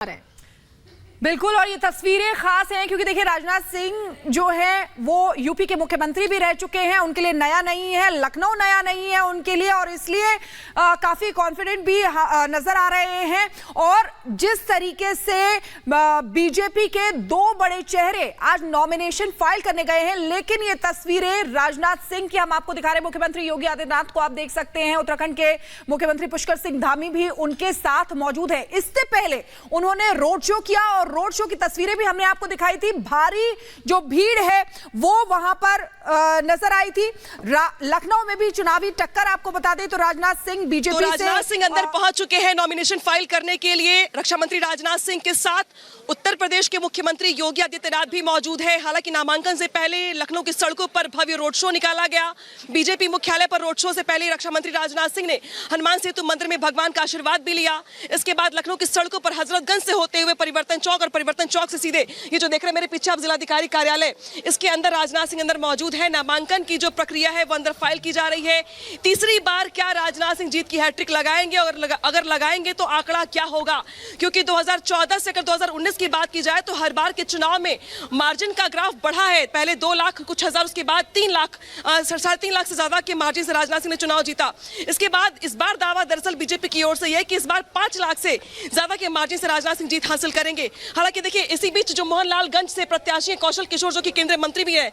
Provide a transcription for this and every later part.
रहे हैं। बिल्कुल, और ये तस्वीरें खास हैं क्योंकि देखिए राजनाथ सिंह जो है वो यूपी के मुख्यमंत्री भी रह चुके हैं। उनके लिए नया नहीं है, लखनऊ नया नहीं है उनके लिए, और इसलिए काफी कॉन्फिडेंट भी नजर आ रहे हैं। और जिस तरीके से बीजेपी के दो बड़े चेहरे आज नॉमिनेशन फाइल करने गए हैं, लेकिन ये तस्वीरें राजनाथ सिंह की हम आपको दिखा रहे हैं। मुख्यमंत्री योगी आदित्यनाथ को आप देख सकते हैं, उत्तराखंड के मुख्यमंत्री पुष्कर सिंह धामी भी उनके साथ मौजूद है। इससे पहले उन्होंने रोड शो किया और रोड शो की तस्वीरें भी हमने आपको दिखाई थी। भारी जो भीड़ है वो वहां पर नजर आई थी। लखनऊ में भी चुनावी टक्कर आपको बता दें तो राजनाथ सिंह बीजेपी से राजनाथ सिंह अंदर पहुंच चुके हैं नॉमिनेशन फाइल करने के लिए। रक्षा मंत्री राजनाथ सिंह के साथ उत्तर प्रदेश के मुख्यमंत्री योगी आदित्यनाथ भी मौजूद है। हालांकि नामांकन से पहले लखनऊ की सड़कों पर भव्य रोड शो निकाला गया। बीजेपी मुख्यालय पर रोड शो से पहले रक्षा मंत्री राजनाथ सिंह ने हनुमान सेतु मंदिर में भगवान का आशीर्वाद भी लिया। इसके बाद लखनऊ की सड़कों पर हजरतगंज से होते हुए परिवर्तन चौक और परिवर्तन चौक से सीधे ये जो देख रहे हैं मेरे पीछे आप जिलाधिकारी कार्यालय, इसके अंदर राजनाथ सिंह अंदर मौजूद है। नामांकन की जो प्रक्रिया है वो अंदर फाइल की जा रही है। तीसरी बार क्या राजनाथ सिंह जीत की हैट्रिक लगाएंगे, और अगर लगाएंगे तो आंकड़ा क्या होगा? क्योंकि 2014 से अगर 2019 की बात की जाए तो हर बार के चुनाव में मार्जिन का ग्राफ बढ़ा है। पहले 2 लाख कुछ हजार, उसके बाद 3 लाख, 3.5 लाख से ज्यादा के मार्जिन से राजनाथ सिंह ने चुनाव जीता। इसके बाद इस बार दावा दरअसल बीजेपी की ओर से यह कि इस बार 5 लाख से ज्यादा के मार्जिन से राजनाथ सिंह जीत हासिल करेंगे। हालांकि देखिए इसी बीच जो मोहनलालगंज से प्रत्याशी कौशल किशोर जो कि केंद्रीय मंत्री भी है,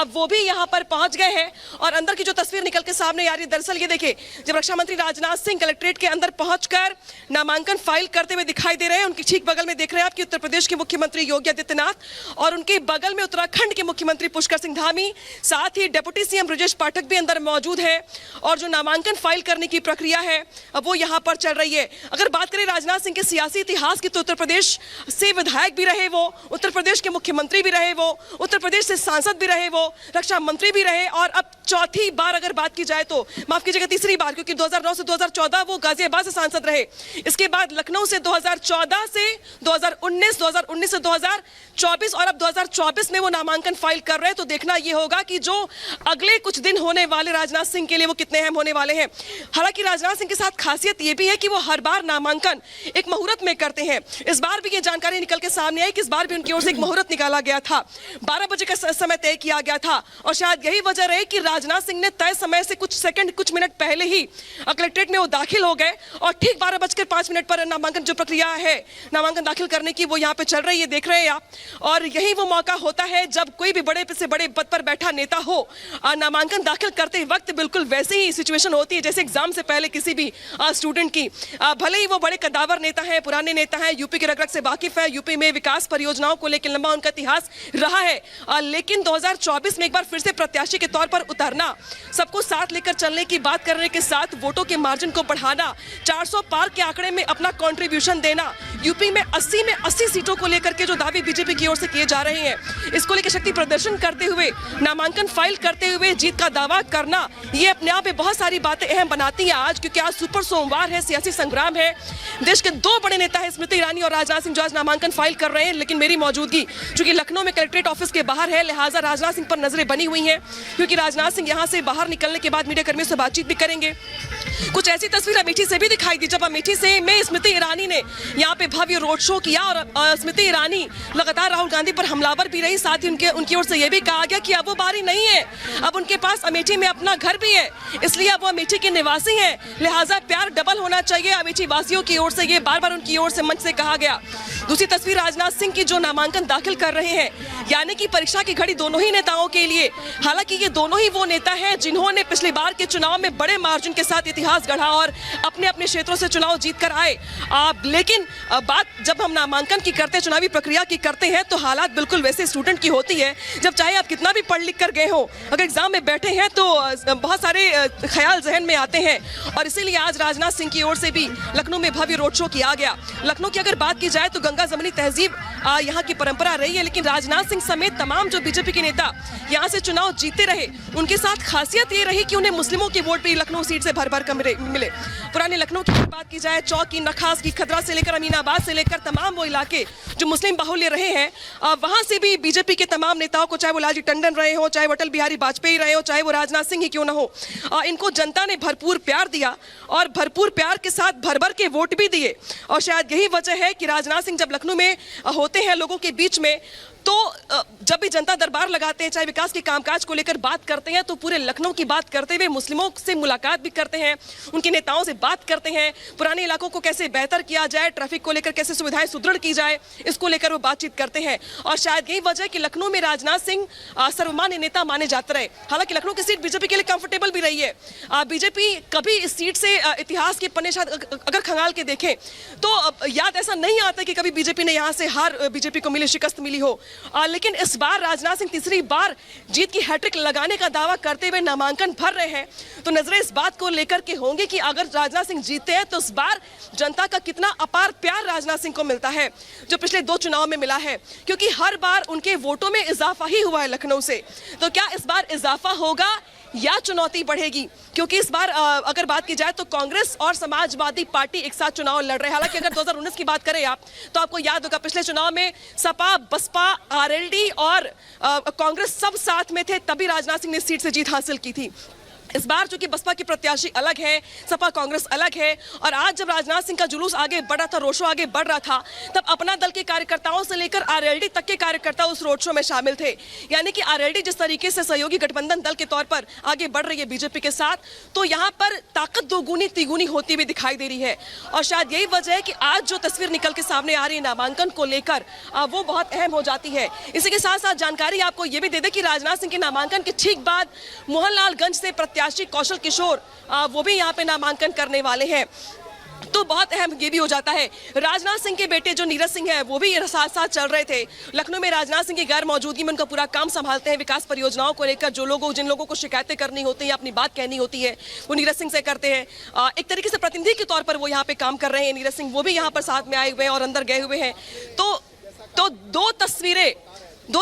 वो भी यहां पर पहुंच गए हैं। और अंदर की जो तस्वीर निकल के सामने आ रही है, दरअसल ये देखिए जब रक्षा मंत्री राजनाथ सिंह कलेक्ट्रेट के अंदर पहुंचकर नामांकन फाइल करते हुए दिखाई दे रहे हैं। उनके ठीक बगल में देख रहे हैं आप कि उत्तर प्रदेश के मुख्यमंत्री योगी आदित्यनाथ, और उनके बगल में उत्तराखंड के मुख्यमंत्री पुष्कर सिंह धामी, साथ ही डिप्टी सीएम ब्रजेश पाठक भी अंदर मौजूद है। और जो नामांकन फाइल करने की प्रक्रिया है वो यहां पर चल रही है। अगर बात करें राजनाथ सिंह के सियासी इतिहास की तो उत्तर प्रदेश से विधायक भी रहे वो, उत्तर प्रदेश के मुख्यमंत्री भी रहे वो, उत्तर प्रदेश से सांसद भी रहे वो, रक्षा मंत्री भी रहे, और अब चौथी बार अगर बात की जाए तो माफ कीजिएगा तीसरी बार, क्योंकि 2009 से 2014 वो गाजियाबाद से सांसद रहे। इसके बाद लखनऊ से 2014 से 2019, 2019 से 2024 और अब 2024 में वो नामांकन फाइल कर रहे हैं। तो देखना ये होगा कि जो अगले कुछ दिन होने वाले राजनाथ सिंह के लिए वो कितने अहम होने वाले हैं। हालांकि राजनाथ सिंह के साथ खासियत ये भी है कि वो हर बार नामांकन एक मुहूर्त में करते हैं। इस बार भी ये जानकारी निकल के सामने आई कि इस बार भी उनकी ओर से एक मुहूर्त निकाला गया था, 12 बजे का समय तय किया गया था। और शायद यही वजह रहे कि राजनाथ सिंह ने तय समय से कुछ सेकंड, कुछ मिनट पहले ही कलेक्ट्रेट में वो दाखिल हो गए, और ठीक 12:05 पर नामांकन जो प्रक्रिया है नामांकन दाखिल करने की वो यहाँ पे चल रही है, देख रहे हैं आप। और यही वो मौका होता है जब कोई भी बड़े से बड़े पद पर बैठा नेता हो, नामांकन दाखिल करते वक्त बिल्कुल वैसे ही सिचुएशन होती है जैसे एग्जाम से पहले किसी भी स्टूडेंट की। भले ही वो बड़े कद्दावर नेता है, पुराने नेता है, यूपी के रग-रग से वाकिफ है, यूपी में विकास परियोजनाओं को लेकर लंबा उनका इतिहास रहा है, लेकिन 2024 में एक बार फिर से प्रत्याशी के तौर पर उतरना, सबको साथ लेकर चलने की बात करने के साथ वोटों के मार्जिन को बढ़ाना, 400 पार के आंकड़े में अपना कंट्रीब्यूशन देना, यूपी में 80 सीटों को लेकर के जो दावे बीजेपी की ओर से किए जा रहे हैं, इसको लेकर शक्ति प्रदर्शन करते हुए नामांकन फाइल करते हुए जीत का दावा करना, ये अपने आप में बहुत सारी बातें अहम बनाती हैं आज, क्योंकि आज सुपर सोमवार है, सियासी संग्राम है। देश के 2 बड़े नेता हैं स्मृति ईरानी और राजनाथ सिंह जो आज नामांकन फाइल कर रहे हैं, लेकिन मेरी मौजूदगी चूंकि लखनऊ में कलेक्ट्रेट ऑफिस के बाहर है, लिहाजा राजनाथ सिंह पर नजरें बनी हुई हैं, क्योंकि राजनाथ सिंह यहां से बाहर निकलने के बाद मीडिया कर्मियों से बातचीत भी करेंगे। कुछ ऐसी तस्वीर अमेठी से भी दिखाई दी जब अमेठी से में स्मृति ईरानी ने यहाँ पे भव्य रोड शो किया, और स्मृति ईरानी लगातार राहुल गांधी पर हमलावर भी रही। साथ ही उनकी ओर से यह भी कहा गया कि अब वो बारी नहीं है, अब उनके पास अमेठी में अपना घर भी है, इसलिए अब वो अमेठी के निवासी हैं, लिहाजा प्यार डबल होना चाहिए अमेठी वासियों की ओर से, ये बार बार उनकी ओर से मंच से कहा गया। दूसरी तस्वीर राजनाथ सिंह की जो नामांकन दाखिल कर रहे हैं, यानी कि परीक्षा की घड़ी दोनों ही नेताओं के लिए। हालांकि ये दोनों ही वो नेता हैं जिन्होंने पिछली बार के चुनाव में बड़े मार्जिन के साथ इतिहास गढ़ा और अपने अपने क्षेत्रों से चुनाव जीत कर आए। लेकिन बात जब हम नामांकन की करते हैं, चुनावी प्रक्रिया की करते हैं, तो हालात बिल्कुल वैसे स्टूडेंट की होती है। जब चाहे आप कितना भी पढ़ लिख कर गए हो, अगर एग्जाम में बैठे हैं तो बहुत सारे ख्याल जहन में आते हैं, और इसीलिए आज राजनाथ सिंह की ओर से भी लखनऊ में भव्य रोड शो किया गया। लखनऊ की अगर बात की जाए तो गंगा जमनी तहजीब यहाँ की परंपरा रही है, लेकिन राजनाथ सिंह समेत तमाम जो बीजेपी के नेता यहाँ से चुनाव जीतते रहे, उनके साथ खासियत ये रही कि उन्हें मुस्लिमों के वोट भी लखनऊ सीट से भर भर कर मिले। पुराने लखनऊ की बात की जाए, चौकी, नखास की, खदरा से लेकर अमीनाबाद से लेकर तमाम वो इलाके जो मुस्लिम बाहुल्य रहे हैं, वहां से भी बीजेपी के तमाम नेताओं को, चाहे वो लालजी टंडन रहे हो, चाहे वो अटल बिहारी वाजपेयी रहे हो, चाहे वो राजनाथ सिंह ही क्यों ना हो, इनको जनता ने भरपूर प्यार दिया और भरपूर प्यार के साथ भर भर के वोट भी दिए। और शायद यही वजह है कि राजनाथ सिंह जब लखनऊ में होते हैं लोगों के बीच में, तो जब भी जनता दरबार लगाते हैं, चाहे विकास के कामकाज को लेकर बात करते हैं, तो पूरे लखनऊ की बात करते हुए मुस्लिमों से मुलाकात भी करते हैं, उनके नेताओं से बात करते हैं, पुराने इलाकों को कैसे बेहतर किया जाए, ट्रैफिक को लेकर कैसे सुविधाएं सुदृढ़ की जाए, इसको लेकर वो बातचीत करते हैं। और शायद यही वजह कि लखनऊ में राजनाथ सिंह सर्वमान्य नेता माने जाते रहे। हालांकि लखनऊ की सीट बीजेपी के लिए कंफर्टेबल भी रही है। बीजेपी कभी इस सीट से इतिहास के पन्ने अगर खंगाल के देखें तो याद ऐसा नहीं आता कि कभी बीजेपी ने यहाँ से हार बीजेपी को मिली, शिकस्त मिली हो। लेकिन इस बार राजनाथ सिंह तीसरी बार जीत की हैट्रिक लगाने का दावा करते हुए नामांकन भर रहे हैं, तो नजरें इस बात को लेकर के होंगी कि अगर राजनाथ सिंह जीतते हैं तो इस बार जनता का कितना अपार प्यार राजनाथ सिंह को मिलता है, जो पिछले 2 चुनाव में मिला है। क्योंकि हर बार उनके वोटों में इजाफा ही हुआ है लखनऊ से। तो क्या इस बार इजाफा होगा या चुनौती बढ़ेगी? क्योंकि इस बार अगर बात की जाए तो कांग्रेस और समाजवादी पार्टी एक साथ चुनाव लड़ रहे हैं। हालांकि अगर 2019 की बात करें आप, तो आपको याद होगा पिछले चुनाव में सपा, बसपा, आरएलडी और कांग्रेस सब साथ में थे, तभी राजनाथ सिंह ने सीट से जीत हासिल की थी। इस बार चूंकि बसपा की प्रत्याशी अलग है, सपा कांग्रेस अलग है, और आज जब राजनाथ सिंह का जुलूस आगे बढ़ रहा था, रोड शो आगे बढ़ रहा था, तब अपना दल के कार्यकर्ताओं से लेकर आरएलडी तक के कार्यकर्ता उस रोड शो में शामिल थे। यानी कि आरएलडी जिस तरीके से सहयोगी गठबंधन दल के तौर पर आगे बढ़ रही है बीजेपी के साथ, तो यहाँ पर ताकत दोगुनी तिगुनी होती हुई दिखाई दे रही है। और शायद यही वजह है कि आज जो तस्वीर निकल के सामने आ रही है नामांकन को लेकर, वो बहुत अहम हो जाती है। इसी के साथ साथ जानकारी आपको ये भी दे दें कि राजनाथ सिंह के नामांकन के ठीक बाद मोहनलालगंज से कौशल किशोर वो भी यहाँ पे नामांकन करने वाले हैं। तो बहुत अहम ये भी हो जाता है। राजनाथ सिंह के बेटे जो नीरज सिंह है, वो भी साथ साथ चल रहे थे लखनऊ में। राजनाथ सिंह की गैर मौजूदगी में उनका पूरा काम संभालते हैं। विकास परियोजनाओं को लेकर जिन लोगों को शिकायतें करनी होती है या अपनी बात कहनी होती है, वो नीरज सिंह से करते हैं। एक तरीके से प्रतिनिधि के तौर पर वो यहाँ पे काम कर रहे हैं नीरज सिंह, वो भी यहाँ पर साथ में आए हुए हैं और अंदर गए हुए हैं। तो दो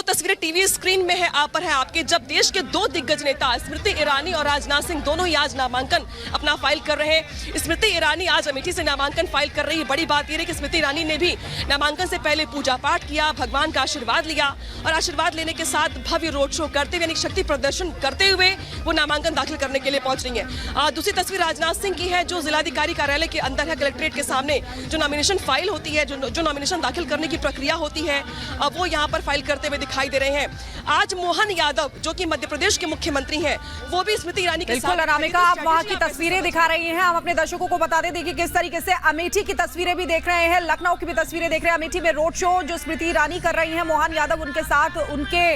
तस्वीरें टीवी स्क्रीन में है आप पर है आपके, जब देश के 2 दिग्गज नेता स्मृति ईरानी और राजनाथ सिंह दोनों ही आज नामांकन अपना फाइल कर रहे हैं। स्मृति ईरानी आज अमेठी से नामांकन फाइल कर रही है। बड़ी बात यह है कि स्मृति ईरानी ने भी नामांकन से पहले पूजा पाठ किया, भगवान का आशीर्वाद लिया, और आशीर्वाद लेने के साथ भव्य रोड शो करते हुए, यानी शक्ति प्रदर्शन करते हुए वो नामांकन दाखिल करने के लिए पहुंच रही है। दूसरी तस्वीर राजनाथ सिंह की है, जो जिलाधिकारी कार्यालय के अंदर है, कलेक्ट्रेट के सामने जो नॉमिनेशन फाइल होती है, जो नॉमिनेशन दाखिल करने की प्रक्रिया होती है, वो यहाँ पर फाइल करते हुए दिखाई दे रहे हैं। आज मोहन यादव जो कि मध्य प्रदेश के मुख्यमंत्री हैं, वो भी स्मृति ईरानी के साथ। अनामिका, आप वहां की तस्वीरें दिखा रही हैं, हम अपने दर्शकों को बता दें। देखिए किस तरीके से अमेठी की तस्वीरें भी देख रहे हैं, लखनऊ की भी तस्वीरें देख रहे हैं। अमेठी में रोड शो जो स्मृति ईरानी कर रही हैं, मोहन यादव उनके साथ उनके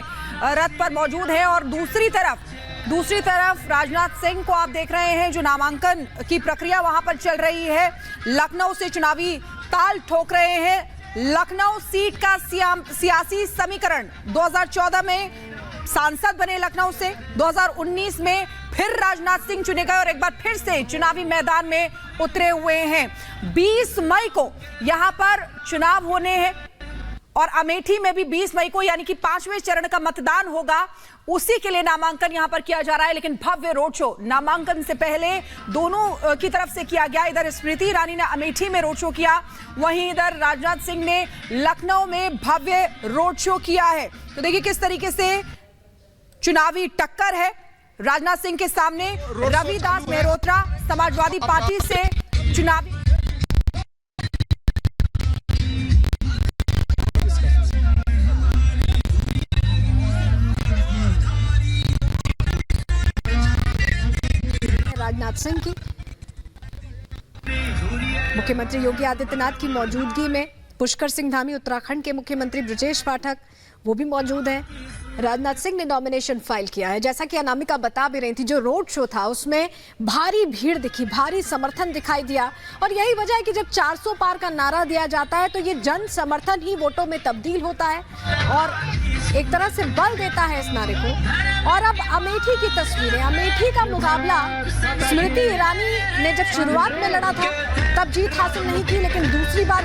रथ पर मौजूद है, और दूसरी तरफ राजनाथ सिंह को आप देख रहे हैं, जो नामांकन की प्रक्रिया वहां पर चल रही है। लखनऊ से चुनावी ताल ठोक रहे हैं। लखनऊ सीट का सियासी समीकरण 2014 में सांसद बने लखनऊ से, 2019 में फिर राजनाथ सिंह चुने गए और एक बार फिर से चुनावी मैदान में उतरे हुए हैं। 20 मई को यहां पर चुनाव होने हैं और अमेठी में भी 20 मई को, यानी कि 5वें चरण का मतदान होगा। उसी के लिए नामांकन यहां पर किया जा रहा है। लेकिन भव्य रोड शो नामांकन से पहले दोनों की तरफ से किया गया। इधर स्मृति ईरानी ने अमेठी में रोड शो किया, वहीं इधर राजनाथ सिंह ने लखनऊ में भव्य रोड शो किया है। तो देखिए किस तरीके से चुनावी टक्कर है। राजनाथ सिंह के सामने रविदास मेहरोत्रा समाजवादी पार्टी से चुनावी राजनाथ सिंह की मुख्यमंत्री योगी आदित्यनाथ की मौजूदगी में पुष्कर सिंह धामी, उत्तराखंड के मुख्यमंत्री ब्रजेश पाठक वो भी मौजूद हैं। राजनाथ सिंह ने नॉमिनेशन फाइल किया है। जैसा कि अनामिका बता भी रही थी, जो रोड शो था उसमें भारी भीड़ दिखी, भारी समर्थन दिखाई दिया, और यही वजह है कि जब 400 पार का नारा दिया जाता है तो ये जन समर्थन ही वोटों में तब्दील होता है। और एक तरह से बल देता है इस नारे को। और अब अमेठी की तस्वीरें, अमेठी का मुकाबला स्मृति ईरानी ने जब शुरुआत में लड़ा था तब जीत हासिल नहीं की, लेकिन दूसरी बार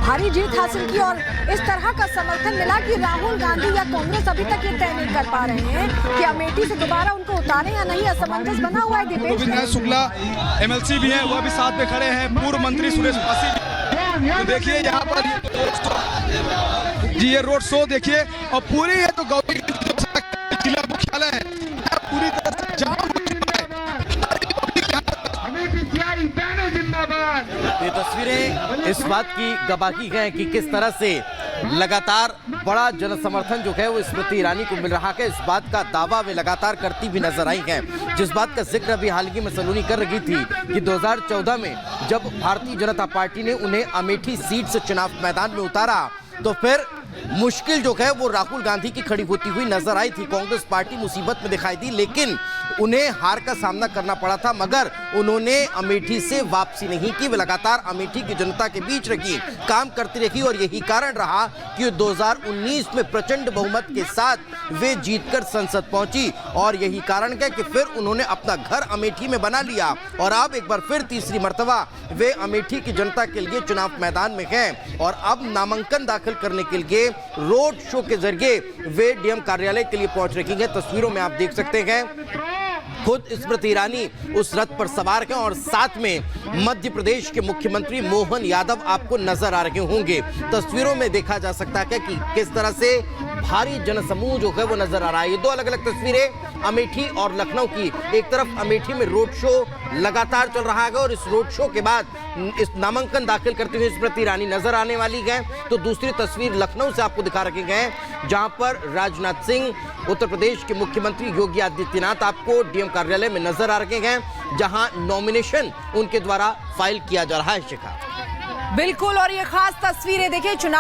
भारी जीत हासिल की और इस तरह का समर्थन मिला कि राहुल गांधी या कांग्रेस अभी तक ये तय नहीं कर पा रहे हैं कि अमेठी से दोबारा उनको उतारें या नहीं। असमंजस बना हुआ है। दीपेश शुक्ला MLC भी हैं, वह भी साथ में खड़े हैं, पूर्व मंत्री सुरेश पासी भी। तो देखिए यहाँ पर जी ये रोड शो देखिए, और पूरी है तो गौरी जिला मुख्यालय है पूरी तरह से जाम हो चुका है। ये तस्वीरें इस बात की गवाही हैं कि किस तरह से लगातार बड़ा जन समर्थन जो है वो स्मृति ईरानी को मिल रहा है। इस बात का दावा वे लगातार करती भी नजर आई हैं, जिस बात का जिक्र अभी हाल ही में सलोनी कर रही थी कि 2014 में जब भारतीय जनता पार्टी ने उन्हें अमेठी सीट से चुनाव मैदान में उतारा तो फिर मुश्किल जो है वो राहुल गांधी की खड़ी होती हुई नजर आई थी। कांग्रेस पार्टी मुसीबत में दिखाई दी, लेकिन उन्हें हार का सामना करना पड़ा था, मगर उन्होंने अमेठी से वापसी नहीं की। वे लगातार अमेठी की जनता के बीच रही, काम करती रही और यही कारण रहा कि 2019 में प्रचंड बहुमत के साथ वे जीतकर संसद पहुंची और यही कारण है कि फिर उन्होंने अपना घर अमेठी में बना लिया और अब एक बार फिर तीसरी मर्तबा वे अमेठी की जनता के लिए चुनाव मैदान में हैं और अब नामांकन दाखिल करने के लिए रोड शो के जरिए वे डीएम कार्यालय के लिए पहुंच रही हैं। तस्वीरों में आप देख सकते हैं खुद स्मृति ईरानी उस रथ पर सवार हैं और साथ में मध्य प्रदेश के मुख्यमंत्री मोहन यादव आपको नजर आ रहे होंगे। तस्वीरों में देखा जा सकता है कि किस तरह से भारी जनसमूह जो है वो नजर आ रहा है। ये दो अलग अलग तस्वीरें अमेठी और लखनऊ की। एक तरफ अमेठी में रोड शो लगातार चल रहा है और इस रोड शो के बाद इस नामांकन दाखिल करते हुए स्मृति ईरानी नजर आने वाली है, तो दूसरी तस्वीर लखनऊ से आपको दिखा रखे गए जहां पर राजनाथ सिंह, उत्तर प्रदेश के मुख्यमंत्री योगी आदित्यनाथ आपको डीएम कार्यालय में नजर आ रहे हैं जहां नॉमिनेशन उनके द्वारा फाइल किया जा रहा है। शिखा बिल्कुल, और ये खास तस्वीरें देखिए चुनाव